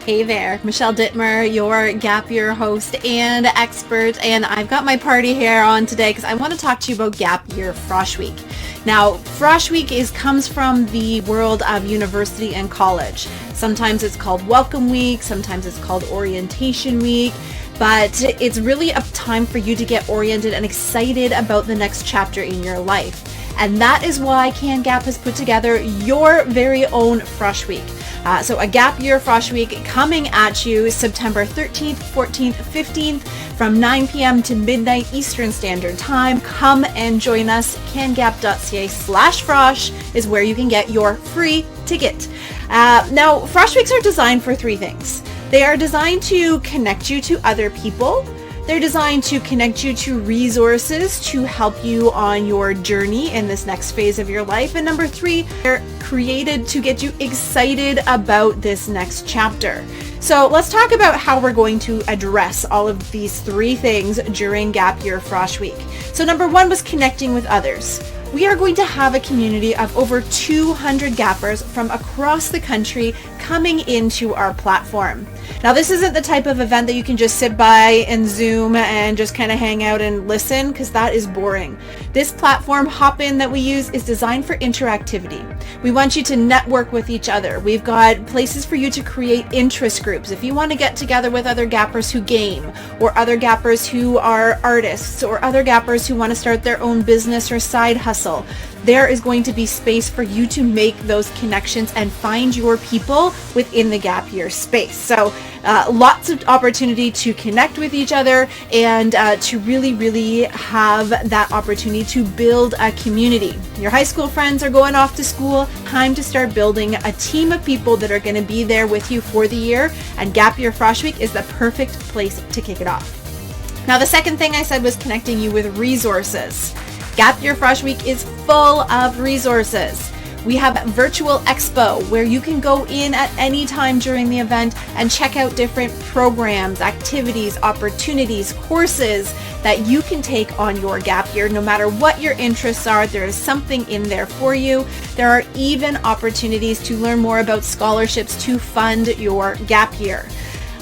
Hey there, Michelle Dittmer, your Gap Year host and expert, and I've got my party hair on today because I want to talk to you about Gap Year Frosh Week. Now, Frosh Week comes from the world of university and college. Sometimes it's called Welcome Week, sometimes it's called Orientation Week, but it's really a time for you to get oriented and excited about the next chapter in your life. And that is why CanGap has put together your very own Frosh Week. So a Gap Year Frosh Week coming at you September 13th, 14th, 15th from 9 p.m. to midnight Eastern Standard Time. Come and join us. CanGap.ca/Frosh is where you can get your free ticket. Now, Frosh Weeks are designed for three things. They are designed to connect you to other people. They're designed to connect you to resources to help you on your journey in this next phase of your life. And number three, they're created to get you excited about this next chapter. So let's talk about how we're going to address all of these three things during Gap Year Frosh Week. So number one was connecting with others. We are going to have a community of over 200 Gappers from across the country coming into our platform. Now, this isn't the type of event that you can just sit by and Zoom and just kind of hang out and listen, because that is boring. This platform, Hop-In, that we use is designed for interactivity. We want you to network with each other. We've got places for you to create interest groups. If you want to get together with other Gappers who game, or other Gappers who are artists, or other Gappers who want to start their own business or side hustle, there is going to be space for you to make those connections and find your people within the Gap Year space. So lots of opportunity to connect with each other and to really have that opportunity to build a community. Your high school friends are going off to school. Time to start building a team of people that are going to be there with you for the year, and Gap Year Frosh Week is the perfect place to kick it off. Now, the second thing I said was connecting you with resources. Gap Year Frosh Week is full of resources. We have Virtual Expo, where you can go in at any time during the event and check out different programs, activities, opportunities, courses that you can take on your gap year. No matter what your interests are, there is something in there for you. There are even opportunities to learn more about scholarships to fund your gap year.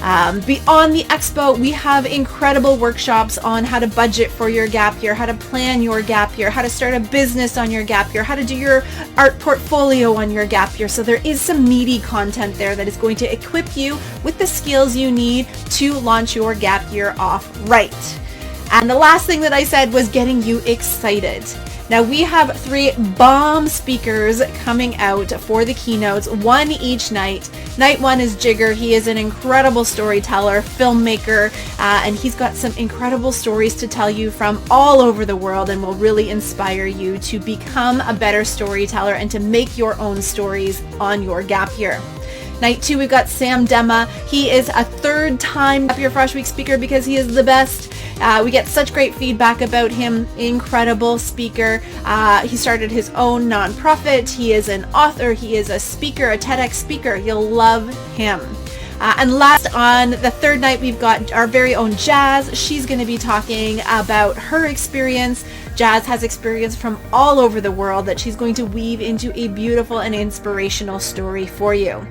Beyond the expo, we have incredible workshops on how to budget for your gap year, how to plan your gap year, how to start a business on your gap year, how to do your art portfolio on your gap year. So there is some meaty content there that is going to equip you with the skills you need to launch your gap year off right. And the last thing that I said was getting you excited. Now, we have three bomb speakers coming out for the keynotes, one each night. Night one is Jigger. He is an incredible storyteller, filmmaker, and he's got some incredible stories to tell you from all over the world and will really inspire you to become a better storyteller and to make your own stories on your gap year. Night two, we've got Sam Dema. He is a third-time Gap Year Frosh Week speaker because he is the best. We get such great feedback about him. Incredible speaker. He started his own nonprofit. He is an author. He is a speaker, a TEDx speaker. You'll love him. And last, on the third night, we've got our very own Jazz. She's going to be talking about her experience. Jazz has experience from all over the world that she's going to weave into a beautiful and inspirational story for you.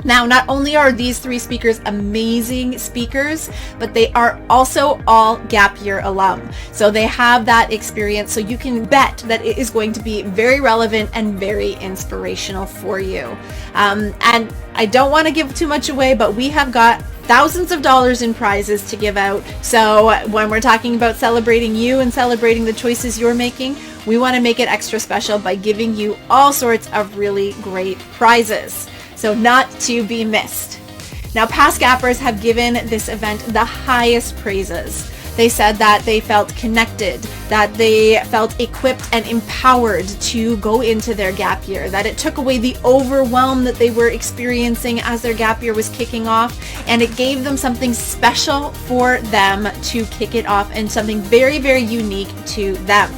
Now, not only are these three speakers amazing speakers, but they are also all Gap Year alum. So they have that experience, so you can bet that it is going to be very relevant and very inspirational for you. And I don't want to give too much away, but we have got thousands of dollars in prizes to give out. So when we're talking about celebrating you and celebrating the choices you're making, we want to make it extra special by giving you all sorts of really great prizes. So not to be missed. Now, past Gappers have given this event the highest praises. They said that they felt connected, that they felt equipped and empowered to go into their gap year, that it took away the overwhelm that they were experiencing as their gap year was kicking off, and it gave them something special for them to kick it off and something very, very unique to them.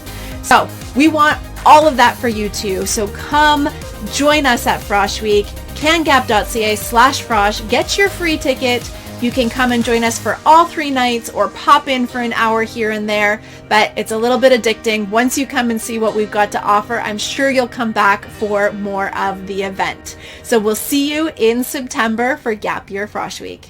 So we want all of that for you too. So come join us at Frosh Week. CanGap.ca/Frosh. Get your free ticket. You can come and join us for all 3 nights or pop in for an hour here and there, but it's a little bit addicting. Once you come and see what we've got to offer, I'm sure you'll come back for more of the event. So we'll see you in September for Gap Year Frosh Week.